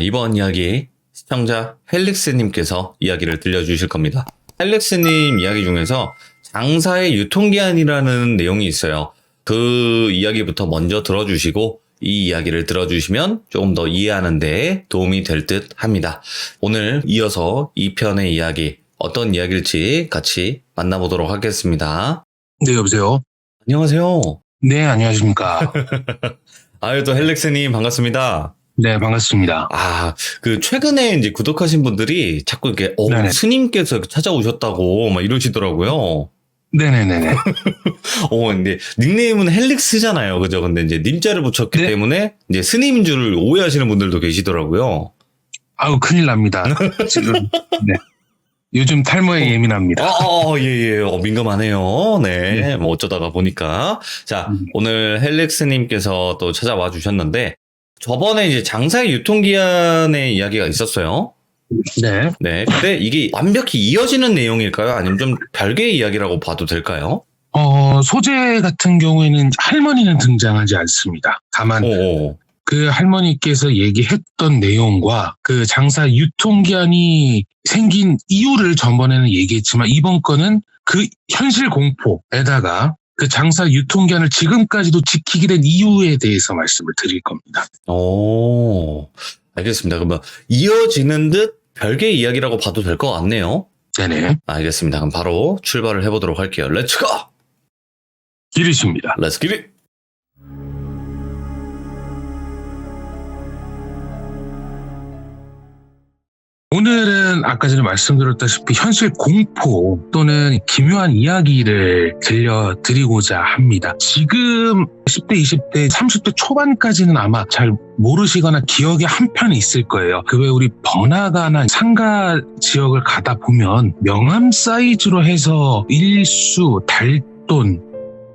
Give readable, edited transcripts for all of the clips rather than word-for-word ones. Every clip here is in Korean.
이번 이야기 시청자 헬릭스님께서 이야기를 들려주실 겁니다. 헬릭스님 이야기 중에서 장사의 유통기한이라는 내용이 있어요. 그 이야기부터 먼저 들어주시고 이 이야기를 들어주시면 조금 더 이해하는 데 도움이 될 듯 합니다. 오늘 이어서 2편의 이야기, 어떤 이야기일지 같이 만나보도록 하겠습니다. 네, 여보세요? 안녕하세요. 네, 안녕하십니까. 아유, 또 헬릭스님 반갑습니다. 네, 반갑습니다. 최근에 이제 구독하신 분들이 자꾸 이렇게, 네네. 스님께서 찾아오셨다고 막 이러시더라고요. 네네네네. 근데 닉네임은 헬릭스잖아요. 그죠? 근데 이제 님자를 붙였기 네. 때문에 이제 스님인 줄 오해하시는 분들도 계시더라고요. 아우, 큰일 납니다. 지금, 네. 요즘 탈모에 예민합니다. 예. 민감하네요. 네. 네. 뭐 어쩌다가 보니까. 자, 오늘 헬릭스님께서 또 찾아와 주셨는데, 저번에 이제 장사의 유통기한의 이야기가 있었어요. 네. 네. 근데 이게 완벽히 이어지는 내용일까요? 아니면 좀 별개의 이야기라고 봐도 될까요? 소재 같은 경우에는 할머니는 등장하지 않습니다. 다만, 그 할머니께서 얘기했던 내용과 그 장사 유통기한이 생긴 이유를 전번에는 얘기했지만 이번 거는 그 현실 공포에다가 그 장사 유통기한을 지금까지도 지키게 된 이유에 대해서 말씀을 드릴 겁니다. 알겠습니다. 그러면 이어지는 듯 별개의 이야기라고 봐도 될 것 같네요. 네네. 알겠습니다. 그럼 바로 출발을 해보도록 할게요. 렛츠고! 기르십니다. 렛츠 기릿! 오늘은 아까 전에 말씀드렸다시피 현실 공포 또는 기묘한 이야기를 들려드리고자 합니다. 지금 10대, 20대, 30대 초반까지는 아마 잘 모르시거나 기억에 한 편이 있을 거예요. 그 외에 우리 번화가나 상가 지역을 가다 보면 명함 사이즈로 해서 일수, 달돈,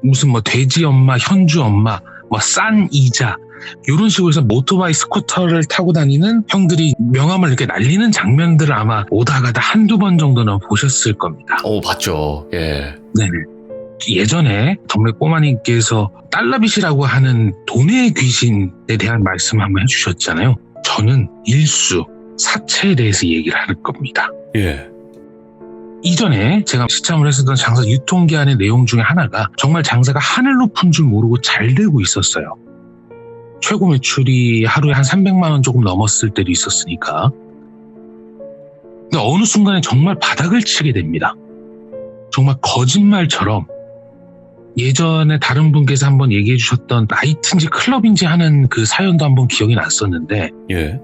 무슨 뭐 돼지 엄마, 현주 엄마, 뭐 싼 이자 이런 식으로 해서 오토바이 스쿠터를 타고 다니는 형들이 명함을 이렇게 날리는 장면들을 아마 오다 가다 한두 번 정도는 보셨을 겁니다. 봤죠. 예. 네네. 예전에 정말 꼬마님께서 달러빗이라고 하는 돈의 귀신에 대한 말씀 한번 해주셨잖아요. 저는 일수, 사채에 대해서 얘기를 할 겁니다. 예. 이전에 제가 시참을 했었던 장사 유통기한의 내용 중에 하나가 정말 장사가 하늘 높은 줄 모르고 잘 되고 있었어요. 최고 매출이 하루에 한 300만 원 조금 넘었을 때도 있었으니까. 근데 어느 순간에 정말 바닥을 치게 됩니다. 정말 거짓말처럼 예전에 다른 분께서 한번 얘기해 주셨던 나이트인지 클럽인지 하는 그 사연도 한번 기억이 났었는데 예.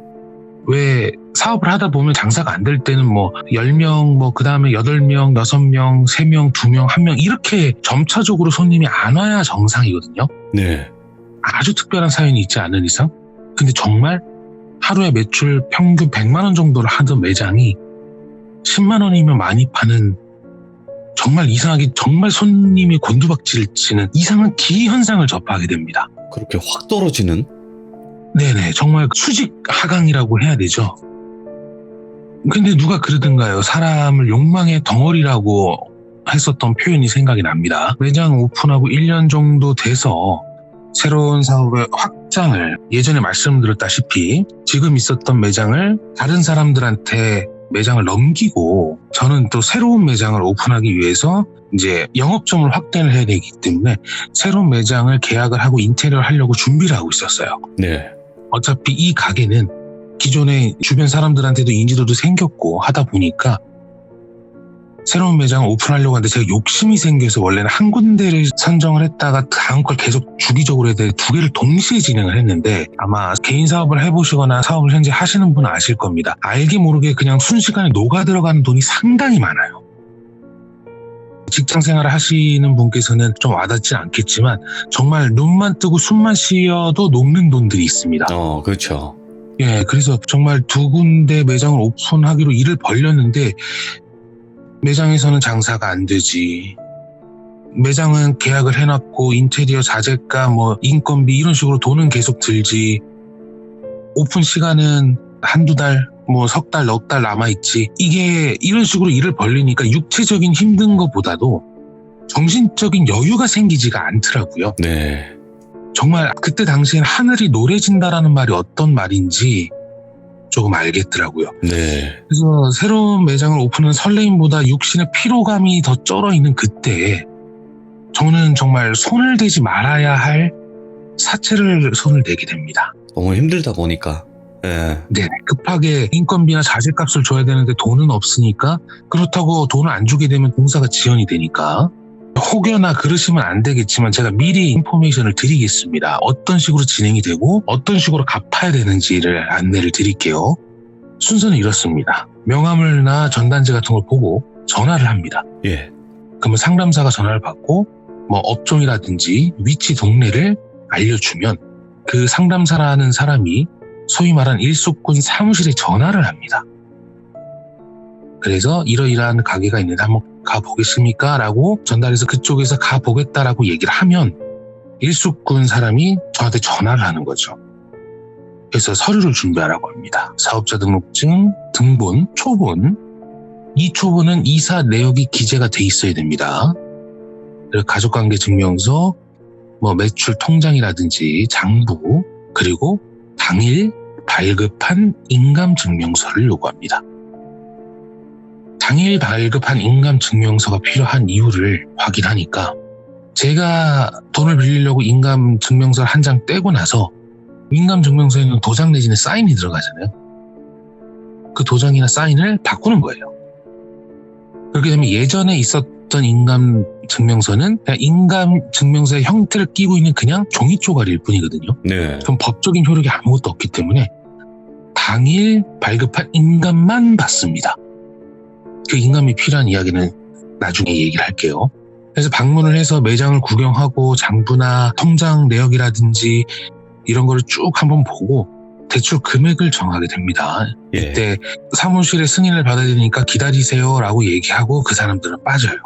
왜 사업을 하다 보면 장사가 안 될 때는 뭐 10명, 그 다음에 8명, 6명, 3명, 2명, 1명 이렇게 점차적으로 손님이 안 와야 정상이거든요. 네. 아주 특별한 사연이 있지 않은 이상. 근데 정말 하루에 매출 평균 100만 원 정도를 하던 매장이 10만 원이면 많이 파는 정말 이상하게 정말 손님이 곤두박질 치는 이상한 기현상을 접하게 됩니다. 그렇게 확 떨어지는? 네네, 정말 수직 하강이라고 해야 되죠. 근데 누가 그러던가요? 사람을 욕망의 덩어리라고 했었던 표현이 생각이 납니다. 매장 오픈하고 1년 정도 돼서 새로운 사업의 확장을 예전에 말씀드렸다시피 지금 있었던 매장을 다른 사람들한테 매장을 넘기고 저는 또 새로운 매장을 오픈하기 위해서 이제 영업점을 확대를 해야 되기 때문에 새로운 매장을 계약을 하고 인테리어를 하려고 준비를 하고 있었어요. 네. 어차피 이 가게는 기존에 주변 사람들한테도 인지도도 생겼고 하다 보니까 새로운 매장을 오픈하려고 하는데 제가 욕심이 생겨서 원래는 한 군데를 선정을 했다가 다음 걸 계속 주기적으로 해야 돼 두 개를 동시에 진행을 했는데 아마 개인 사업을 해보시거나 사업을 현재 하시는 분은 아실 겁니다. 알게 모르게 그냥 순식간에 녹아 들어가는 돈이 상당히 많아요. 직장 생활을 하시는 분께서는 좀 와닿지 않겠지만 정말 눈만 뜨고 숨만 쉬어도 녹는 돈들이 있습니다. 그렇죠. 예, 그래서 정말 두 군데 매장을 오픈하기로 일을 벌렸는데 매장에서는 장사가 안 되지. 매장은 계약을 해놨고 인테리어 자재가 인건비 이런 식으로 돈은 계속 들지. 오픈 시간은 한두 달, 석 달, 넉 달 남아있지. 이게 이런 식으로 일을 벌리니까 육체적인 힘든 것보다도 정신적인 여유가 생기지가 않더라고요. 네. 정말 그때 당시엔 하늘이 노래진다라는 말이 어떤 말인지 조금 알겠더라고요. 네. 그래서 새로운 매장을 오픈한 설레임보다 육신의 피로감이 더 쩔어있는 그때 저는 정말 손을 대지 말아야 할 사채를 손을 대게 됩니다. 너무 힘들다 보니까. 예. 네, 급하게 인건비나 자재값을 줘야 되는데 돈은 없으니까, 그렇다고 돈을 안 주게 되면 공사가 지연이 되니까 혹여나 그러시면 안 되겠지만 제가 미리 인포메이션을 드리겠습니다. 어떤 식으로 진행이 되고 어떤 식으로 갚아야 되는지를 안내를 드릴게요. 순서는 이렇습니다. 명함을나 전단지 같은 걸 보고 전화를 합니다. 예. 그러면 상담사가 전화를 받고 뭐 업종이라든지 위치 동네를 알려주면 그 상담사라는 사람이 소위 말한 일수꾼 사무실에 전화를 합니다. 그래서 이러이러한 가게가 있는데 한번 가보겠습니까? 라고 전달해서 그쪽에서 가보겠다라고 얘기를 하면 일수꾼 사람이 저한테 전화를 하는 거죠. 그래서 서류를 준비하라고 합니다. 사업자 등록증, 등본, 초본. 이 초본은 이사 내역이 기재가 돼 있어야 됩니다. 그리고 가족관계 증명서, 뭐 매출 통장이라든지 장부, 그리고 당일 발급한 인감증명서를 요구합니다. 당일 발급한 인감증명서가 필요한 이유를 확인하니까 제가 돈을 빌리려고 인감증명서를 한 장 떼고 나서 인감증명서에는 도장 내지는 사인이 들어가잖아요. 그 도장이나 사인을 바꾸는 거예요. 그렇게 되면 예전에 있었던 인감증명서는 그냥 인감증명서의 형태를 띠고 있는 그냥 종이 쪼가리일 뿐이거든요. 네. 그럼 법적인 효력이 아무것도 없기 때문에 당일 발급한 인감만 받습니다. 그 인감이 필요한 이야기는 나중에 얘기를 할게요. 그래서 방문을 해서 매장을 구경하고 장부나 통장 내역이라든지 이런 거를 쭉 한번 보고 대출 금액을 정하게 됩니다. 예. 이때 사무실에 승인을 받아야 되니까 기다리세요라고 얘기하고 그 사람들은 빠져요.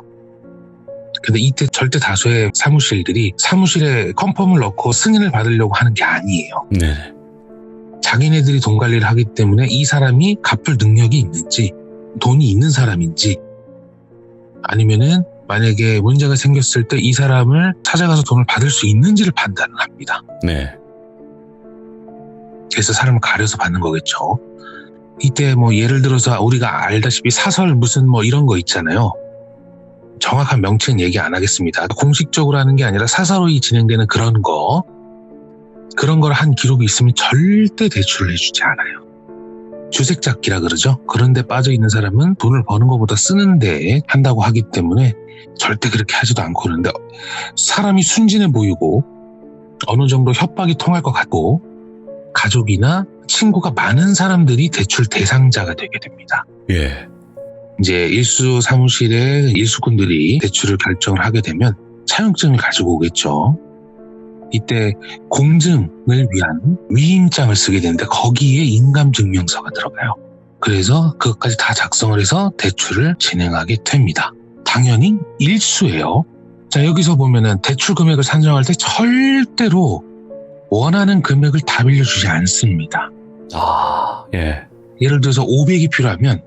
근데 이때 절대 다수의 사무실들이 사무실에 컨펌을 넣고 승인을 받으려고 하는 게 아니에요. 네. 자기네들이 돈 관리를 하기 때문에 이 사람이 갚을 능력이 있는지, 돈이 있는 사람인지, 아니면은 만약에 문제가 생겼을 때 이 사람을 찾아가서 돈을 받을 수 있는지를 판단을 합니다. 네. 그래서 사람을 가려서 받는 거겠죠. 이때 뭐 예를 들어서 우리가 알다시피 사설 무슨 뭐 이런 거 있잖아요. 정확한 명칭은 얘기 안 하겠습니다. 공식적으로 하는 게 아니라 사사로이 진행되는 그런 거를 한 기록이 있으면 절대 대출을 해주지 않아요. 주색잡기라 그러죠. 그런데 빠져있는 사람은 돈을 버는 것보다 쓰는데 한다고 하기 때문에 절대 그렇게 하지도 않고, 그런데 사람이 순진해 보이고 어느 정도 협박이 통할 것 같고 가족이나 친구가 많은 사람들이 대출 대상자가 되게 됩니다. 예. 이제 일수 사무실의 일수꾼들이 대출을 결정을 하게 되면 차용증을 가지고 오겠죠. 이때 공증을 위한 위임장을 쓰게 되는데 거기에 인감증명서가 들어가요. 그래서 그것까지 다 작성을 해서 대출을 진행하게 됩니다. 당연히 일수예요. 자, 여기서 보면은 대출 금액을 산정할 때 절대로 원하는 금액을 다 빌려주지 않습니다. 아, 예. 예를 들어서 500이 필요하면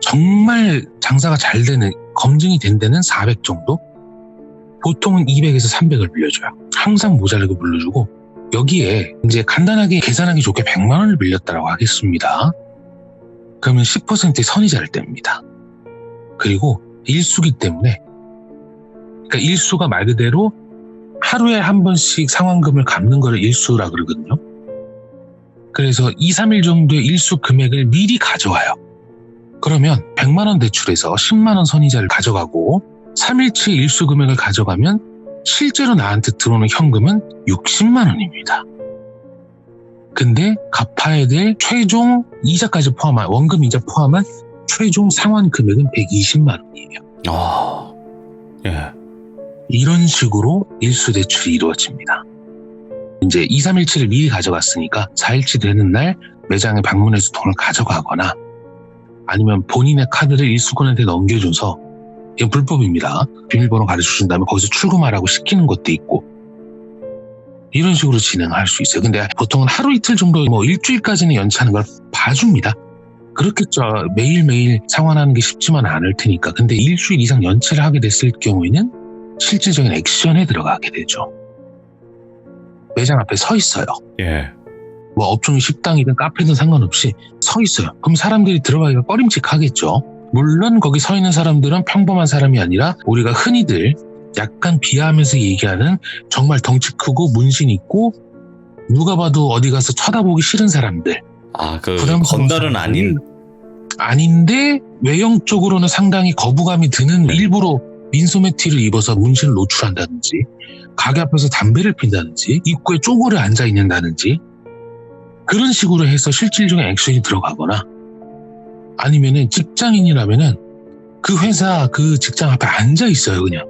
정말 장사가 잘 되는, 검증이 된 데는 400 정도? 보통은 200에서 300을 빌려줘요. 항상 모자라게 불러주고, 여기에 이제 간단하게 계산하기 좋게 100만 원을 빌렸다라고 하겠습니다. 그러면 10%의 선이자를 뗍니다. 그리고 일수기 때문에, 그러니까 일수가 말 그대로 하루에 한 번씩 상환금을 갚는 거를 일수라 그러거든요. 그래서 2, 3일 정도의 일수 금액을 미리 가져와요. 그러면 100만 원 대출에서 10만 원 선이자를 가져가고 3일치 일수 금액을 가져가면 실제로 나한테 들어오는 현금은 60만 원입니다. 근데 갚아야 될 최종 이자까지 포함한, 원금 이자 포함한 최종 상환 금액은 120만 원이에요. 아, 예. 이런 식으로 일수 대출이 이루어집니다. 이제 2, 3일치를 미리 가져갔으니까 4일치 되는 날 매장에 방문해서 돈을 가져가거나 아니면 본인의 카드를 일수꾼한테 넘겨줘서, 이건 불법입니다. 비밀번호 가르쳐준 다음에 거기서 출금하라고 시키는 것도 있고, 이런 식으로 진행할 수 있어요. 근데 보통은 하루 이틀 정도, 뭐 일주일까지는 연체하는 걸 봐줍니다. 그렇겠죠. 매일매일 상환하는 게 쉽지만 않을 테니까. 근데 일주일 이상 연체를 하게 됐을 경우에는 실질적인 액션에 들어가게 되죠. 매장 앞에 서 있어요. 예. 뭐 업종이 식당이든 카페든 상관없이 서 있어요. 그럼 사람들이 들어가기가 꺼림칙하겠죠. 물론 거기 서 있는 사람들은 평범한 사람이 아니라 우리가 흔히들 약간 비하하면서 얘기하는 정말 덩치 크고 문신 있고 누가 봐도 어디 가서 쳐다보기 싫은 사람들. 그 부담스러운 건달은 사람들이 아닌. 아닌데 외형적으로는 상당히 거부감이 드는 일부러 민소매티를 입어서 문신을 노출한다든지 가게 앞에서 담배를 핀다든지 입구에 쪼그려 앉아 있는다든지 그런 식으로 해서 실질적인 액션이 들어가거나 아니면은 직장인이라면은 그 회사 그 직장 앞에 앉아 있어요. 그냥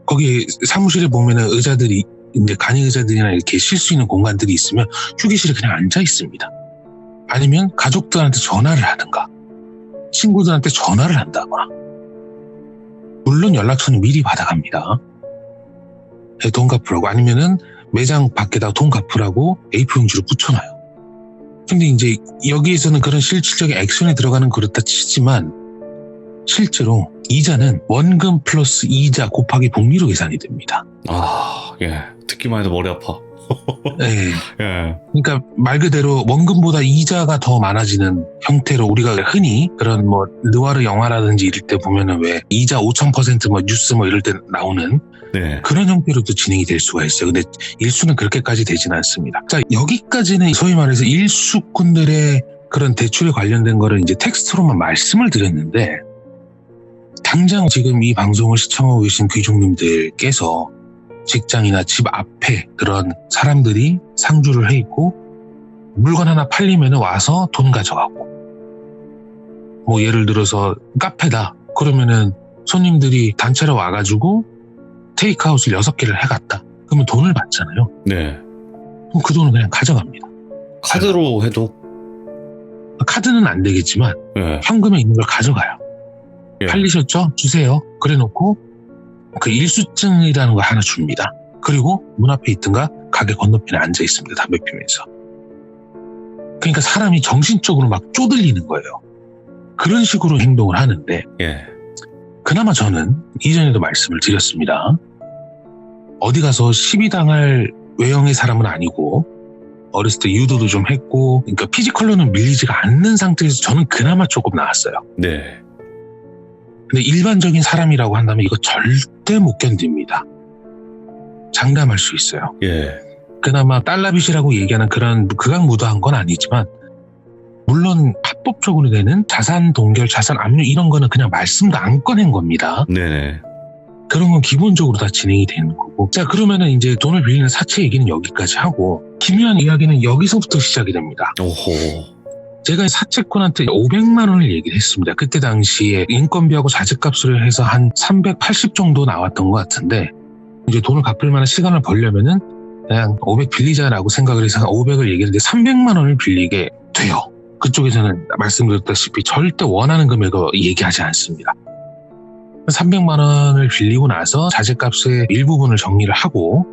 거기 사무실에 보면은 의자들이 이제 간이 의자들이나 이렇게 쉴 수 있는 공간들이 있으면 휴게실에 그냥 앉아 있습니다. 아니면 가족들한테 전화를 하든가 친구들한테 전화를 한다거나 물론 연락처는 미리 받아갑니다. 돈 갚으라고 아니면은 매장 밖에다 돈 갚으라고 A4용지로 붙여놔요. 근데 이제 여기에서는 그런 실질적인 액션에 들어가는 그렇다 치지만 실제로 이자는 원금 플러스 이자 곱하기 복리로 계산이 됩니다. 듣기만 해도 머리 아파. 네. 예. 그러니까 말 그대로 원금보다 이자가 더 많아지는 형태로 우리가 흔히 그런 뭐 느와르 영화라든지 이럴 때 보면은 왜 이자 5000% 뭐 뉴스 뭐 이럴 때 나오는 네. 그런 형태로도 진행이 될 수가 있어요. 근데 일수는 그렇게까지 되지는 않습니다. 자, 여기까지는 소위 말해서 일수꾼들의 그런 대출에 관련된 거를 이제 텍스트로만 말씀을 드렸는데 당장 지금 이 방송을 시청하고 계신 귀족님들께서 직장이나 집 앞에 그런 사람들이 상주를 해 있고 물건 하나 팔리면 와서 돈 가져가고 뭐 예를 들어서 카페다 그러면은 손님들이 단체로 와가지고 테이크아웃을 6개를 해갔다 그러면 돈을 받잖아요. 네. 그럼 그 돈을 그냥 가져갑니다. 카드로 해도? 카드는 안 되겠지만 예. 현금에 있는 걸 가져가요. 예. 팔리셨죠? 주세요. 그래 놓고 그 일수증이라는 걸 하나 줍니다. 그리고 문 앞에 있든가 가게 건너편에 앉아 있습니다. 담배 피면서. 그러니까 사람이 정신적으로 막 쪼들리는 거예요. 그런 식으로 행동을 하는데 예. 그나마 저는 이전에도 말씀을 드렸습니다. 어디 가서 시비 당할 외형의 사람은 아니고 어렸을 때 유도도 좀 했고 그러니까 피지컬로는 밀리지가 않는 상태에서 저는 그나마 조금 나았어요. 네. 근데 일반적인 사람이라고 한다면 이거 절대 못 견딥니다. 장담할 수 있어요. 예. 그나마 달러빚이라고 얘기하는 그런 극악무도한 건 아니지만 물론 합법적으로 되는 자산 동결, 자산 압류 이런 거는 그냥 말씀도 안 꺼낸 겁니다. 네네. 그런 건 기본적으로 다 진행이 되는 거고. 자, 그러면은 이제 돈을 빌리는 사채 얘기는 여기까지 하고 기묘한 이야기는 여기서부터 시작이 됩니다. 오호. 제가 사채꾼한테 500만 원을 얘기를 했습니다. 그때 당시에 인건비하고 자재값을 해서 한 380 정도 나왔던 것 같은데 이제 돈을 갚을 만한 시간을 벌려면은 그냥 500 빌리자라고 생각을 해서 500을 얘기했는데 300만 원을 빌리게 돼요. 그쪽에서는 말씀드렸다시피 절대 원하는 금액을 얘기하지 않습니다. 300만 원을 빌리고 나서 자재값의 일부분을 정리를 하고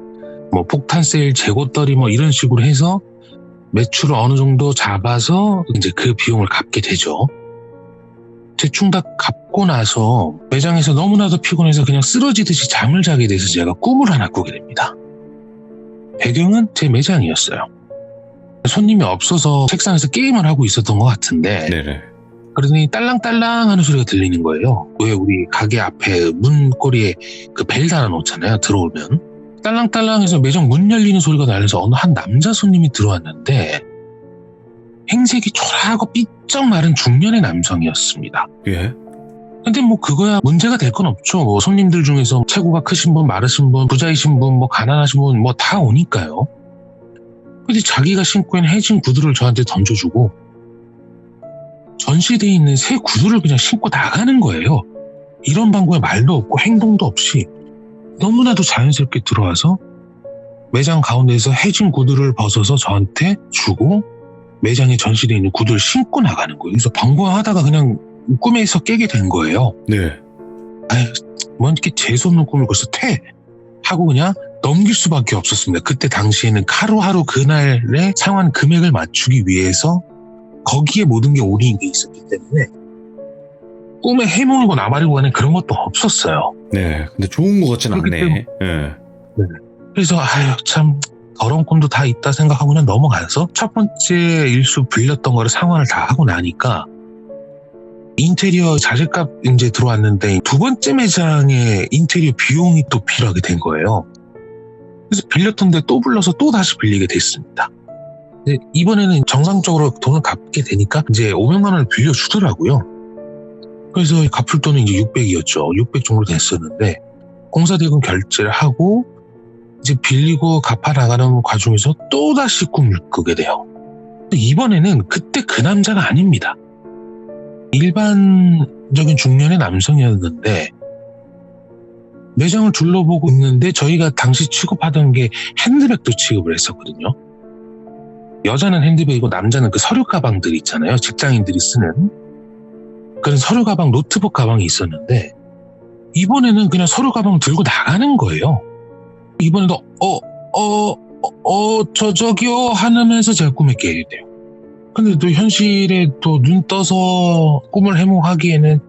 뭐 폭탄 세일, 재고떨이 뭐 이런 식으로 해서 매출을 어느 정도 잡아서 이제 그 비용을 갚게 되죠. 대충 다 갚고 나서 매장에서 너무나도 피곤해서 그냥 쓰러지듯이 잠을 자게 돼서 제가 꿈을 하나 꾸게 됩니다. 배경은 제 매장이었어요. 손님이 없어서 책상에서 게임을 하고 있었던 것 같은데 네네. 그러더니 딸랑딸랑 하는 소리가 들리는 거예요. 왜 우리 가게 앞에 문고리에 그 벨 달아놓잖아요. 들어오면. 딸랑딸랑해서 매장 문 열리는 소리가 나면서 어느 한 남자 손님이 들어왔는데 행색이 초라하고 삐쩍 마른 중년의 남성이었습니다. 예. 근데 뭐 그거야 문제가 될 건 없죠. 뭐 손님들 중에서 체구가 크신 분, 마르신 분, 부자이신 분, 뭐 가난하신 분 뭐 다 오니까요. 근데 자기가 신고 있는 해진 구두를 저한테 던져주고 전시대에 있는 새 구두를 그냥 신고 나가는 거예요. 이런 방법에 말도 없고 행동도 없이 너무나도 자연스럽게 들어와서 매장 가운데에서 해진 구두를 벗어서 저한테 주고 매장에 전시되어 있는 구두를 신고 나가는 거예요. 그래서 방광하다가 그냥 꿈에서 깨게 된 거예요. 네. 아유, 뭔 이렇게 재수없는 꿈을 꿔서 퇴! 하고 그냥 넘길 수밖에 없었습니다. 그때 당시에는 하루하루 그날의 상환 금액을 맞추기 위해서 거기에 모든 게 올인이 있었기 때문에 꿈에 해물고 나발이고 가는 그런 것도 없었어요. 네. 근데 좋은 것 같진 그렇기 않네. 예. 그래서 아유 참 더러운 꿈도 다 있다 생각하고 그냥 넘어가서 첫 번째 일수 빌렸던 거를 상환을 다 하고 나니까 인테리어 자재값 이제 들어왔는데 두 번째 매장에 인테리어 비용이 또 필요하게 된 거예요. 그래서 빌렸던데 또 불러서 또 다시 빌리게 됐습니다. 근데 이번에는 정상적으로 돈을 갚게 되니까 이제 500만 원을 빌려주더라고요. 그래서 갚을 돈은 이제 600이었죠. 600 정도 됐었는데 공사대금 결제를 하고 이제 빌리고 갚아 나가는 과정에서 또 다시 꿈을 꾸게 돼요. 근데 이번에는 그때 그 남자가 아닙니다. 일반적인 중년의 남성이었는데 매장을 둘러보고 있는데 저희가 당시 취급하던 게 핸드백도 취급을 했었거든요. 여자는 핸드백이고 남자는 그 서류 가방들 있잖아요. 직장인들이 쓰는 그런 서류 가방, 노트북 가방이 있었는데 이번에는 그냥 서류 가방 들고 나가는 거예요. 이번에도 저기요 하면서 제가 꿈에 깨게 돼요. 근데 또 현실에 또 눈 떠서 꿈을 해몽하기에는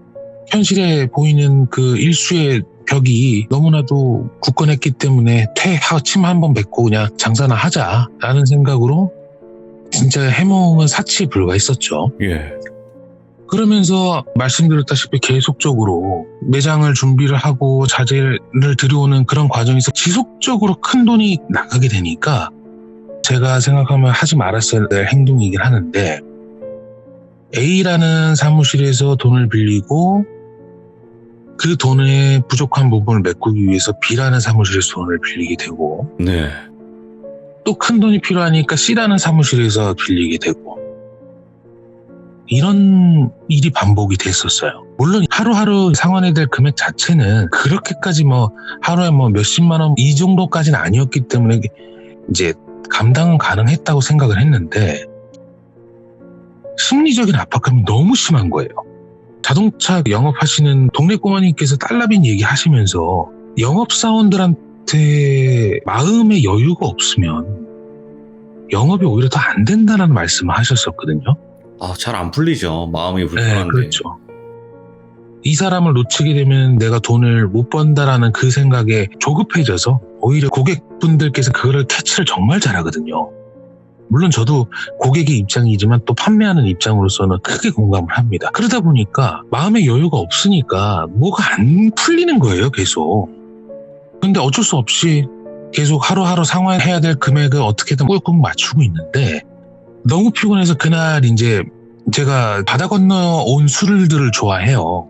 현실에 보이는 그 일수의 벽이 너무나도 굳건했기 때문에 침 한번 뱉고 그냥 장사나 하자라는 생각으로 진짜 해몽은 사치에 불과했었죠. 예. 그러면서 말씀드렸다시피 계속적으로 매장을 준비를 하고 자재를 들여오는 그런 과정에서 지속적으로 큰 돈이 나가게 되니까 제가 생각하면 하지 말았어야 될 행동이긴 하는데 A라는 사무실에서 돈을 빌리고 그 돈의 부족한 부분을 메꾸기 위해서 B라는 사무실에서 돈을 빌리게 되고 네. 또 큰 돈이 필요하니까 C라는 사무실에서 빌리게 되고 이런 일이 반복이 됐었어요. 물론 하루하루 상환해야 될 금액 자체는 그렇게까지 하루에 몇십만 원 이 정도까지는 아니었기 때문에 이제 감당은 가능했다고 생각을 했는데 심리적인 압박감이 너무 심한 거예요. 자동차 영업하시는 동네 꼬마님께서 달러빈 얘기하시면서 영업사원들한테 마음의 여유가 없으면 영업이 오히려 더 안 된다는 말씀을 하셨었거든요. 잘 안 풀리죠. 마음이 불편한데. 네, 그렇죠. 이 사람을 놓치게 되면 내가 돈을 못 번다라는 그 생각에 조급해져서 오히려 고객분들께서 그거를 캐치를 정말 잘하거든요. 물론 저도 고객의 입장이지만 또 판매하는 입장으로서는 크게 공감을 합니다. 그러다 보니까 마음의 여유가 없으니까 뭐가 안 풀리는 거예요, 계속. 근데 어쩔 수 없이 계속 하루하루 상환해야 될 금액을 어떻게든 꿀꿀 맞추고 있는데 너무 피곤해서 그날 이제 제가 바다 건너 온 술들을 좋아해요.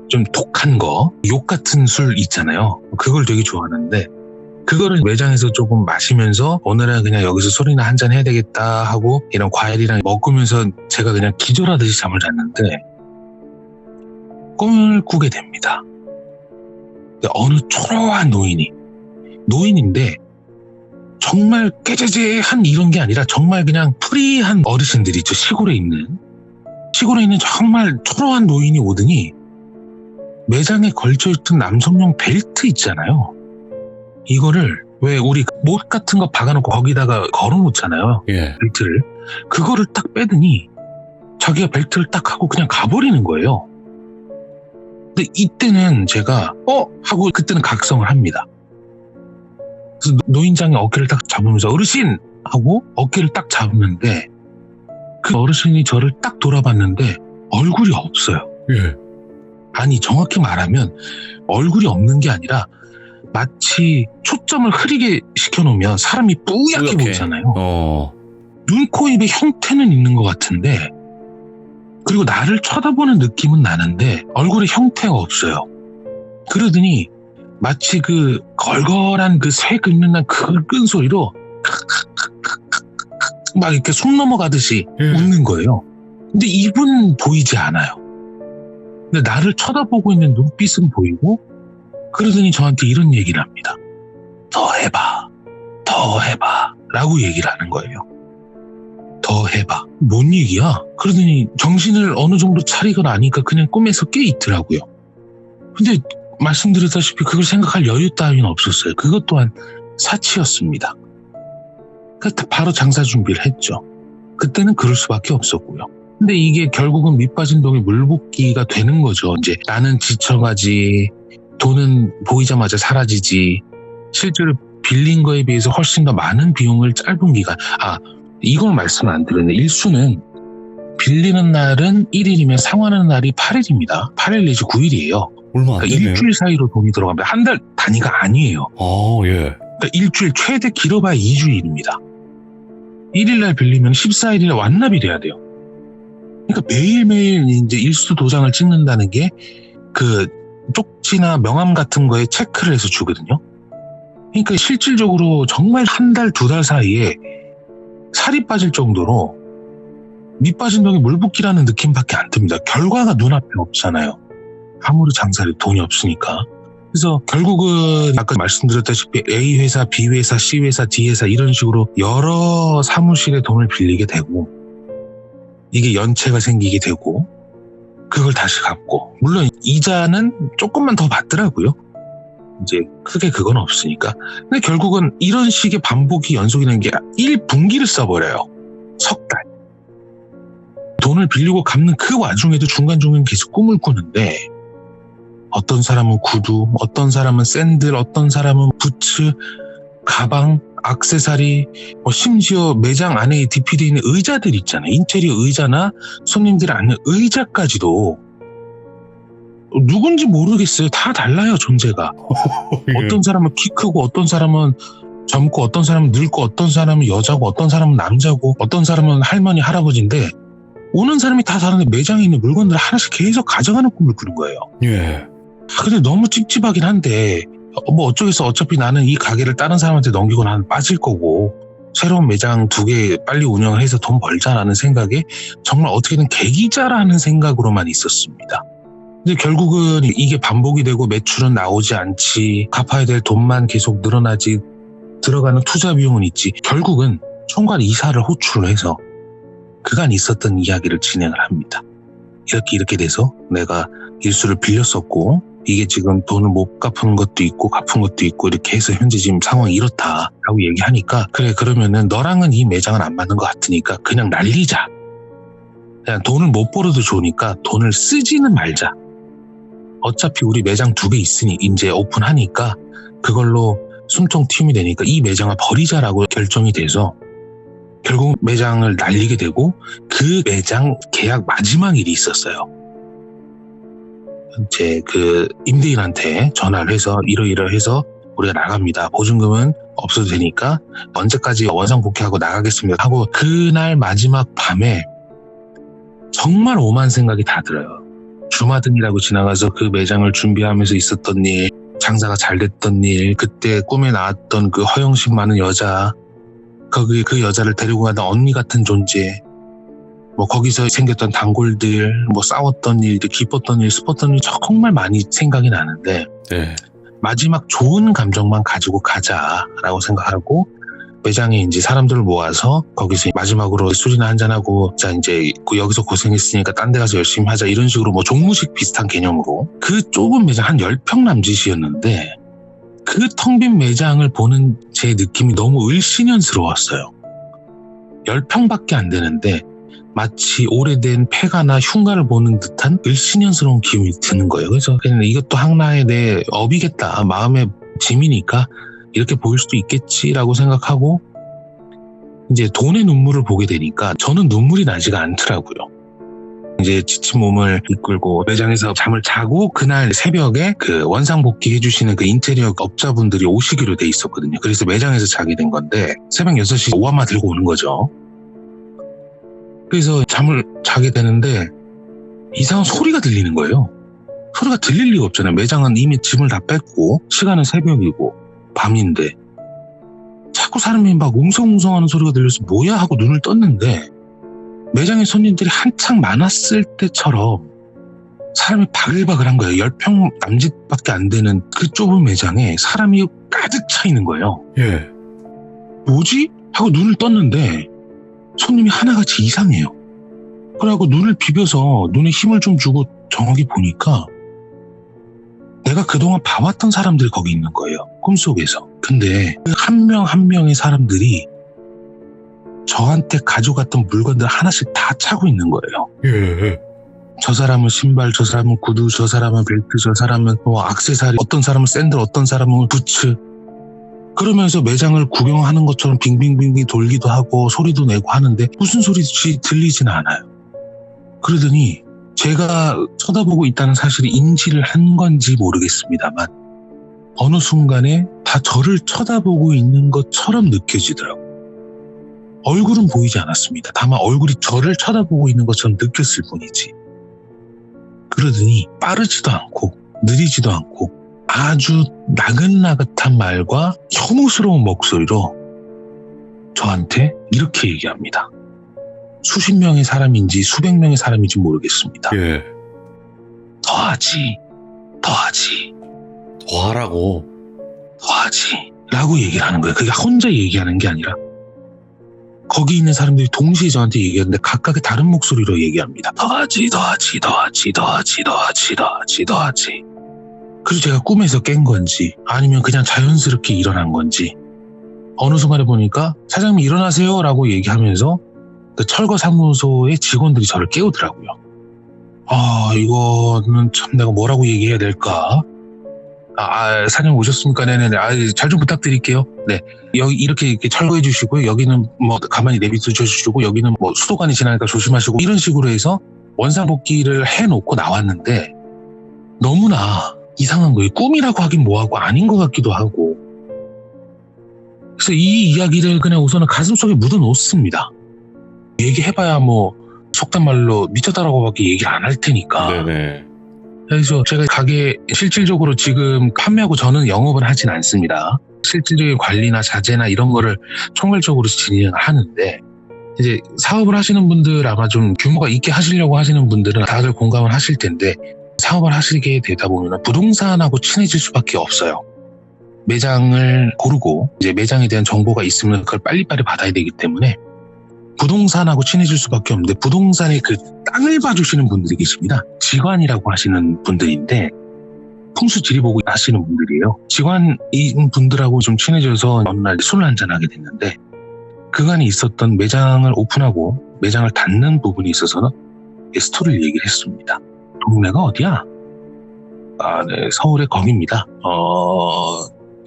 좀 독한 거, 욕 같은 술 있잖아요. 그걸 되게 좋아하는데 그거를 매장에서 조금 마시면서 오늘은 그냥 여기서 술이나 한잔 해야 되겠다 하고 이런 과일이랑 먹으면서 제가 그냥 기절하듯이 잠을 잤는데 꿈을 꾸게 됩니다. 어느 초라한 노인인데 정말 깨재재한 이런 게 아니라 정말 그냥 프리한 어르신들이 있죠. 시골에 있는 정말 초라한 노인이 오더니 매장에 걸쳐있던 남성용 벨트 있잖아요. 이거를 왜 우리 못 같은 거 박아놓고 거기다가 걸어놓잖아요. 예. 벨트를. 그거를 딱 빼더니 자기가 벨트를 딱 하고 그냥 가버리는 거예요. 근데 이때는 제가 하고 그때는 각성을 합니다. 그래서 노인장의 어깨를 딱 잡으면서 어르신! 하고 어깨를 딱 잡는데 그 어르신이 저를 딱 돌아봤는데 얼굴이 없어요. 예. 아니 정확히 말하면 얼굴이 없는 게 아니라 마치 초점을 흐리게 시켜놓으면 사람이 뿌옇게 보이잖아요. 눈, 코, 입의 형태는 있는 것 같은데 그리고 나를 쳐다보는 느낌은 나는데 얼굴에 형태가 없어요. 그러더니 마치 그 걸걸한 그 새 긁는 긁은 소리로 막 이렇게 숨 넘어가듯이 웃는 거예요. 근데 입은 보이지 않아요. 근데 나를 쳐다보고 있는 눈빛은 보이고 그러더니 저한테 이런 얘기를 합니다. 더 해봐 라고 얘기를 하는 거예요. 더 해봐. 뭔 얘기야? 그러더니 정신을 어느 정도 차리고 나니까 그냥 꿈에서 깨 있더라고요. 근데 말씀드렸다시피 그걸 생각할 여유 따위는 없었어요. 그것 또한 사치였습니다. 그래서 바로 장사 준비를 했죠. 그때는 그럴 수밖에 없었고요. 근데 이게 결국은 밑빠진 동이 물붓기가 되는 거죠. 이제 나는 지쳐가지, 돈은 보이자마자 사라지지, 실제로 빌린 거에 비해서 훨씬 더 많은 비용을 짧은 기간. 이걸 말씀 안 드렸네. 일수는 빌리는 날은 1일이면 상환하는 날이 8일입니다. 8일 내지 9일이에요. 얼마 안 그러니까 되네요. 일주일 사이로 돈이 들어갑니다. 한 달 단위가 아니에요. 예. 그러니까 일주일 최대 길어봐야 2주일입니다. 1일날 빌리면 14일이나 완납이 돼야 돼요. 그러니까 매일매일 이제 일수 도장을 찍는다는 게 그 쪽지나 명함 같은 거에 체크를 해서 주거든요. 그러니까 실질적으로 정말 한 달, 두 달 사이에 살이 빠질 정도로 밑 빠진 독에 물 붓기라는 느낌밖에 안 듭니다. 결과가 눈앞에 없잖아요. 아무리 장사를 돈이 없으니까. 그래서 결국은 아까 말씀드렸다시피 A 회사, B 회사, C 회사, D 회사 이런 식으로 여러 사무실에 돈을 빌리게 되고 이게 연체가 생기게 되고 그걸 다시 갚고 물론 이자는 조금만 더 받더라고요. 이제 크게 그건 없으니까. 근데 결국은 이런 식의 반복이 연속이 되는 게 1분기를 써버려요. 석 달. 돈을 빌리고 갚는 그 와중에도 중간중간 계속 꿈을 꾸는데 어떤 사람은 구두, 어떤 사람은 샌들, 어떤 사람은 부츠, 가방, 액세서리, 심지어 매장 안에 디피되어 있는 의자들 있잖아요. 인테리어 의자나 손님들이 앉는 의자까지도 누군지 모르겠어요. 다 달라요, 존재가. 어떤 사람은 키 크고 어떤 사람은 젊고 어떤 사람은 늙고 어떤 사람은 여자고 어떤 사람은 남자고 어떤 사람은 할머니, 할아버지인데 오는 사람이 다 다른데 매장에 있는 물건들을 하나씩 계속 가져가는 꿈을 꾸는 거예요. 예. 근데 너무 찝찝하긴 한데 뭐 어쩌겠어. 어차피 나는 이 가게를 다른 사람한테 넘기고 나는 빠질 거고 새로운 매장 2개 빨리 운영을 해서 돈 벌자라는 생각에 정말 어떻게든 계기자라는 생각으로만 있었습니다. 근데 결국은 이게 반복이 되고 매출은 나오지 않지, 갚아야 될 돈만 계속 늘어나지, 들어가는 투자 비용은 있지. 결국은 총괄 이사를 호출을 해서 그간 있었던 이야기를 진행을 합니다. 이렇게 돼서 내가 일수를 빌렸었고 이게 지금 돈을 못 갚은 것도 있고 갚은 것도 있고 이렇게 해서 현재 지금 상황이 이렇다라고 얘기하니까 그래 그러면은 너랑은 이 매장은 안 맞는 것 같으니까 그냥 날리자. 그냥 돈을 못 벌어도 좋으니까 돈을 쓰지는 말자. 어차피 우리 매장 2개 있으니 이제 오픈하니까 그걸로 숨통 튀움이 되니까 이 매장을 버리자라고 결정이 돼서 결국 매장을 날리게 되고 그 매장 계약 마지막 일이 있었어요. 이제 그 임대인한테 전화를 해서 이러이러해서 우리가 나갑니다. 보증금은 없어도 되니까 언제까지 원상복귀하고 나가겠습니다 하고 그날 마지막 밤에 정말 오만 생각이 다 들어요. 주마등이라고 지나가서 그 매장을 준비하면서 있었던 일, 장사가 잘 됐던 일, 그때 꿈에 나왔던 그 허영심 많은 여자, 거기 그 여자를 데리고 가던 언니 같은 존재, 뭐 거기서 생겼던 단골들, 뭐 싸웠던 일들, 기뻤던 일, 슬펐던 일 정말 많이 생각이 나는데 네. 마지막 좋은 감정만 가지고 가자라고 생각하고 매장에 이제 사람들을 모아서 거기서 마지막으로 술이나 한잔하고 자 이제 여기서 고생했으니까 딴 데 가서 열심히 하자 이런 식으로 뭐 종무식 비슷한 개념으로 그 좁은 매장 한 10평 남짓이었는데 그 텅 빈 매장을 보는 제 느낌이 너무 을씨년스러웠어요. 10평밖에 안 되는데 마치 오래된 폐가나 흉가를 보는 듯한 을씨년스러운 기분이 드는 거예요. 그래서 그냥 이것도 하나의 내 업이겠다. 마음의 짐이니까 이렇게 보일 수도 있겠지라고 생각하고 이제 돈의 눈물을 보게 되니까 저는 눈물이 나지가 않더라고요. 이제 지친 몸을 이끌고 매장에서 잠을 자고 그날 새벽에 그 원상복귀 해주시는 그 인테리어 업자분들이 오시기로 돼 있었거든요. 그래서 매장에서 자게 된 건데 새벽 6시 오한마 들고 오는 거죠. 그래서 잠을 자게 되는데 이상한 소리가 들리는 거예요. 소리가 들릴 리가 없잖아요. 매장은 이미 짐을 다 뺐고 시간은 새벽이고 밤인데 자꾸 사람이 막 웅성웅성하는 소리가 들려서 뭐야 하고 눈을 떴는데 매장에 손님들이 한창 많았을 때처럼 사람이 바글바글한 거예요. 10평 남짓밖에 안 되는 그 좁은 매장에 사람이 가득 차 있는 거예요. 예. 뭐지? 하고 눈을 떴는데 손님이 하나같이 이상해요. 그래갖고 눈을 비벼서 눈에 힘을 좀 주고 정확히 보니까 내가 그동안 봐왔던 사람들이 거기 있는 거예요. 꿈속에서. 근데 그 한 명 한 명의 사람들이 저한테 가져갔던 물건들 하나씩 다 차고 있는 거예요. 예. 저 사람은 신발, 저 사람은 구두, 저 사람은 벨트, 저 사람은 뭐 액세서리, 어떤 사람은 샌들, 어떤 사람은 부츠. 그러면서 매장을 구경하는 것처럼 빙빙빙빙 돌기도 하고 소리도 내고 하는데 무슨 소리인지 들리진 않아요. 그러더니 제가 쳐다보고 있다는 사실을 인지를 한 건지 모르겠습니다만 어느 순간에 다 저를 쳐다보고 있는 것처럼 느껴지더라고요. 얼굴은 보이지 않았습니다. 다만 얼굴이 저를 쳐다보고 있는 것처럼 느꼈을 뿐이지. 그러더니 빠르지도 않고 느리지도 않고 아주 나긋나긋한 말과 혐오스러운 목소리로 저한테 이렇게 얘기합니다. 수십 명의 사람인지 수백 명의 사람인지 모르겠습니다. 예. 더하지 더 하라고. 라고 얘기를 하는 거예요. 그게 혼자 얘기하는 게 아니라 거기 있는 사람들이 동시에 저한테 얘기하는데 각각의 다른 목소리로 얘기합니다. 더하지. 그래서 제가 꿈에서 깬 건지 아니면 그냥 자연스럽게 일어난 건지 어느 순간에 보니까 사장님 일어나세요 라고 얘기하면서 그 철거 사무소의 직원들이 저를 깨우더라고요. 이거는 참 내가 뭐라고 얘기해야 될까? 사장님 오셨습니까? 네네네. 잘 좀 부탁드릴게요. 네. 여기 이렇게 철거해 주시고요. 여기는 뭐 가만히 내비둬 주시고 여기는 뭐 수도관이 지나니까 조심하시고 이런 식으로 해서 원상복귀를 해놓고 나왔는데 너무나 이상한 거예요. 꿈이라고 하긴 뭐하고 아닌 것 같기도 하고. 그래서 이 이야기를 그냥 우선은 가슴속에 묻어놓습니다. 얘기해봐야 뭐 속된 말로 미쳤다라고밖에 얘기를 안 할 테니까. 네네. 그래서 제가 가게 실질적으로 지금 판매하고 저는 영업을 하진 않습니다. 실질적인 관리나 자재나 이런 거를 총괄적으로 진행을 하는데 이제 사업을 하시는 분들 아마 좀 규모가 있게 하시려고 하시는 분들은 다들 공감을 하실 텐데 사업을 하시게 되다 보면 부동산하고 친해질 수밖에 없어요. 매장을 고르고 이제 매장에 대한 정보가 있으면 그걸 빨리빨리 받아야 되기 때문에 부동산하고 친해질 수밖에 없는데 부동산의 그 땅을 봐주시는 분들이 계십니다. 직관이라고 하시는 분들인데 풍수 지리보고 하시는 분들이에요. 직관인 분들하고 좀 친해져서 어느 날 술을 한잔 하게 됐는데 그간에 있었던 매장을 오픈하고 매장을 닫는 부분이 있어서는 스토리를 얘기를 했습니다. 동네가 어디야? 네, 서울의 거기입니다.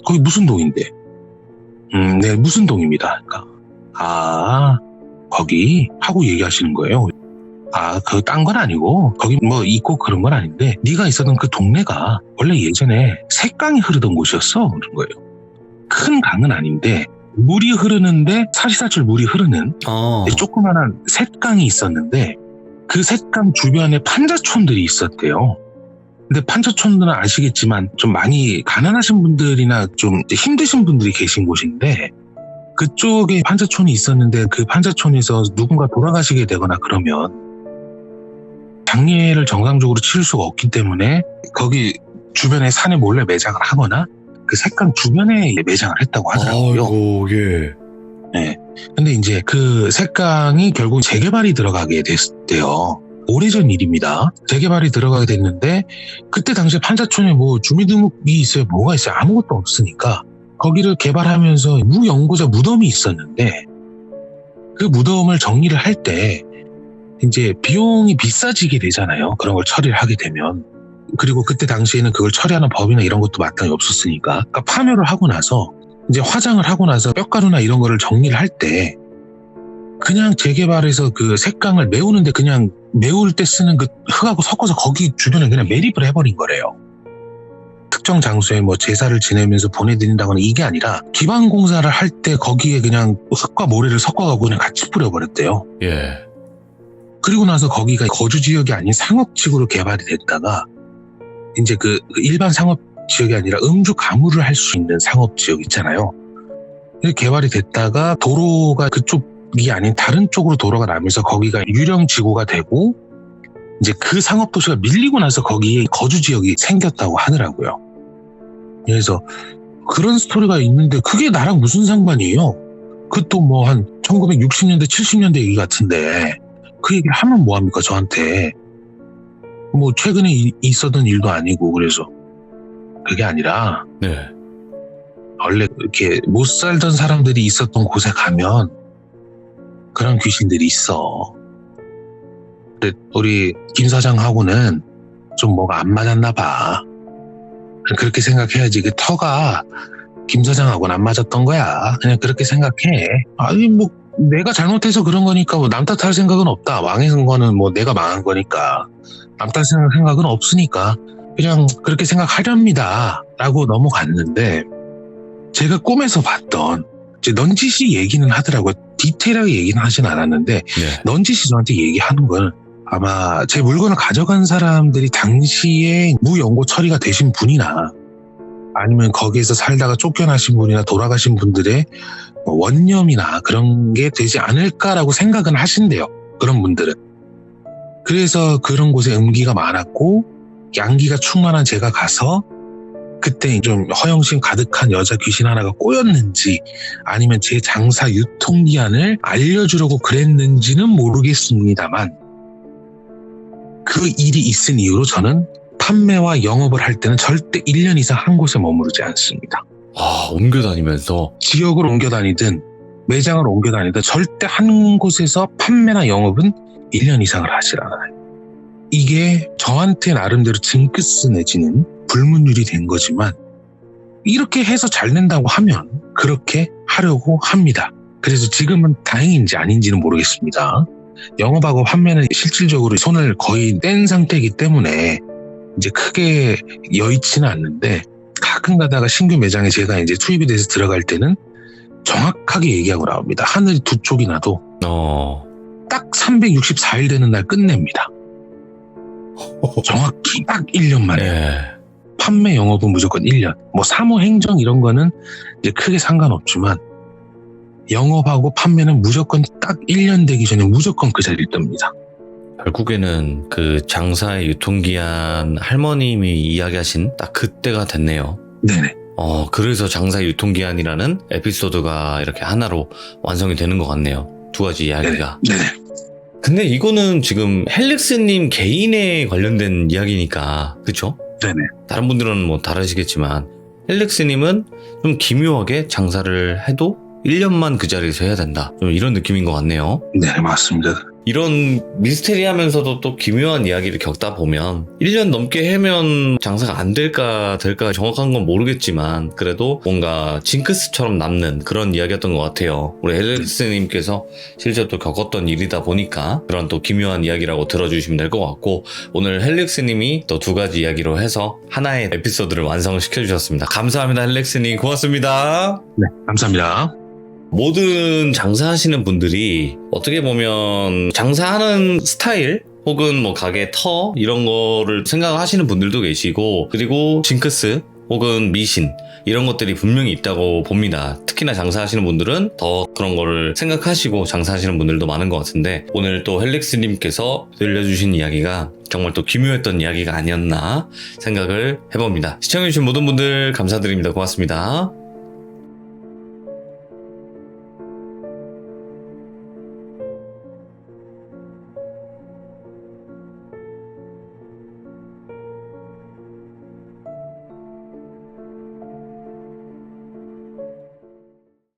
거기 무슨 동인데? 네, 무슨 동입니다. 그러니까 거기 하고 얘기하시는 거예요. 그 딴 건 아니고 거기 뭐 있고 그런 건 아닌데 네가 있었던 그 동네가 원래 예전에 샛강이 흐르던 곳이었어. 그런 거예요. 큰 강은 아닌데 물이 흐르는데 사시사철 물이 흐르는 조그만한 샛강이 있었는데 그 샛강 주변에 판자촌들이 있었대요. 근데 판자촌들은 아시겠지만 좀 많이 가난하신 분들이나 좀 힘드신 분들이 계신 곳인데 그쪽에 판자촌이 있었는데 그 판자촌에서 누군가 돌아가시게 되거나 그러면 장례를 정상적으로 치를 수가 없기 때문에 거기 주변에 산에 몰래 매장을 하거나 그 샛강 주변에 매장을 했다고 하더라고요. 아이고, 예. 네. 근데 이제 그 샛강이 결국 재개발이 들어가게 됐대요. 오래전 일입니다. 재개발이 들어가게 됐는데 그때 당시에 판자촌에 뭐 주민등록이 있어요, 뭐가 있어요, 아무것도 없으니까 거기를 개발하면서 무연고자 무덤이 있었는데 그 무덤을 정리를 할 때 이제 비용이 비싸지게 되잖아요. 그런 걸 처리를 하게 되면. 그리고 그때 당시에는 그걸 처리하는 법이나 이런 것도 마땅히 없었으니까. 그러니까 파묘를 하고 나서 이제 화장을 하고 나서 뼈가루나 이런 거를 정리를 할 때 그냥 재개발해서 그 샛강을 메우는데 그냥 메울 때 쓰는 그 흙하고 섞어서 거기 주변에 그냥 매립을 해버린 거래요. 특정 장소에 뭐 제사를 지내면서 보내드린다거나 이게 아니라 기반 공사를 할 때 거기에 그냥 흙과 모래를 섞어가고 그냥 같이 뿌려버렸대요. 예. 그리고 나서 거기가 거주 지역이 아닌 상업지구로 개발이 됐다가 이제 그 일반 상업 지역이 아니라 음주 가물을 할 수 있는 상업 지역 있잖아요. 개발이 됐다가 도로가 그쪽이 아닌 다른 쪽으로 도로가 나면서 거기가 유령 지구가 되고 이제 그 상업 도시가 밀리고 나서 거기에 거주 지역이 생겼다고 하더라고요. 그래서 그런 스토리가 있는데 그게 나랑 무슨 상관이에요? 그것도 뭐 한 1960년대 70년대 얘기 같은데 그 얘기를 하면 뭐합니까 저한테. 뭐 최근에 있었던 일도 아니고. 그래서 그게 아니라 네. 원래 이렇게 못 살던 사람들이 있었던 곳에 가면 그런 귀신들이 있어. 근데 우리 김 사장하고는 좀 뭐가 안 맞았나 봐. 그렇게 생각해야지. 그 터가 김 사장하고는 안 맞았던 거야. 그냥 그렇게 생각해. 아니 뭐 내가 잘못해서 그런 거니까 뭐 남 탓할 생각은 없다. 망한 거는 뭐 내가 망한 거니까 남 탓할 생각은 없으니까 그냥 그렇게 생각하렵니다 라고 넘어갔는데, 제가 꿈에서 봤던 이제 넌지시 얘기는 하더라고요. 디테일하게 얘기는 하진 않았는데 네. 넌지시 저한테 얘기하는 건 아마 제 물건을 가져간 사람들이 당시에 무연고 처리가 되신 분이나 아니면 거기에서 살다가 쫓겨나신 분이나 돌아가신 분들의 원념이나 그런 게 되지 않을까라고 생각은 하신대요. 그런 분들은. 그래서 그런 곳에 음기가 많았고 양기가 충만한 제가 가서 그때 좀 허영심 가득한 여자 귀신 하나가 꼬였는지 아니면 제 장사 유통기한을 알려주려고 그랬는지는 모르겠습니다만, 그 일이 있은 이후로 저는 판매와 영업을 할 때는 절대 1년 이상 한 곳에 머무르지 않습니다. 아, 옮겨 다니면서. 지역을 옮겨 다니든 매장을 옮겨 다니든 절대 한 곳에서 판매나 영업은 1년 이상을 하질 않아요. 이게 저한테 나름대로 징크스 내지는 불문율이 된 거지만, 이렇게 해서 잘 낸다고 하면 그렇게 하려고 합니다. 그래서 지금은 다행인지 아닌지는 모르겠습니다. 영업하고 판매는 실질적으로 손을 거의 뗀 상태이기 때문에 이제 크게 여의치는 않는데, 가끔 가다가 신규 매장에 제가 이제 투입이 돼서 들어갈 때는 정확하게 얘기하고 나옵니다. 하늘이 두 쪽이 나도 딱 364일 되는 날 끝냅니다. 정확히 딱 1년 만에. 네. 판매 영업은 무조건 1년. 뭐 사무 행정 이런 거는 이제 크게 상관없지만 영업하고 판매는 무조건 딱 1년 되기 전에 무조건 그 자리를 뜹니다. 결국에는 그 장사의 유통기한 할머님이 이야기하신 딱 그때가 됐네요. 네네. 그래서 장사의 유통기한이라는 에피소드가 이렇게 하나로 완성이 되는 것 같네요. 두 가지 이야기가. 네네. 근데 이거는 지금 헬릭스님 개인에 관련된 이야기니까, 그쵸? 네네. 다른 분들은 뭐 다르시겠지만, 헬릭스님은 좀 기묘하게 장사를 해도 1년만 그 자리에서 해야 된다. 좀 이런 느낌인 것 같네요. 네, 맞습니다. 이런 미스테리하면서도 또 기묘한 이야기를 겪다 보면 1년 넘게 해면 장사가 안 될까 정확한 건 모르겠지만 그래도 뭔가 징크스처럼 남는 그런 이야기였던 것 같아요. 우리 헬릭스님께서 실제 또 겪었던 일이다 보니까 그런 또 기묘한 이야기라고 들어주시면 될 것 같고, 오늘 헬릭스님이 또 두 가지 이야기로 해서 하나의 에피소드를 완성시켜 주셨습니다. 감사합니다, 헬릭스님. 고맙습니다. 네, 감사합니다. 모든 장사하시는 분들이 어떻게 보면 장사하는 스타일 혹은 뭐 가게 터 이런 거를 생각하시는 분들도 계시고, 그리고 징크스 혹은 미신 이런 것들이 분명히 있다고 봅니다. 특히나 장사하시는 분들은 더 그런 거를 생각하시고 장사하시는 분들도 많은 것 같은데, 오늘 또 헬릭스님께서 들려주신 이야기가 정말 또 기묘했던 이야기가 아니었나 생각을 해봅니다. 시청해주신 모든 분들 감사드립니다. 고맙습니다.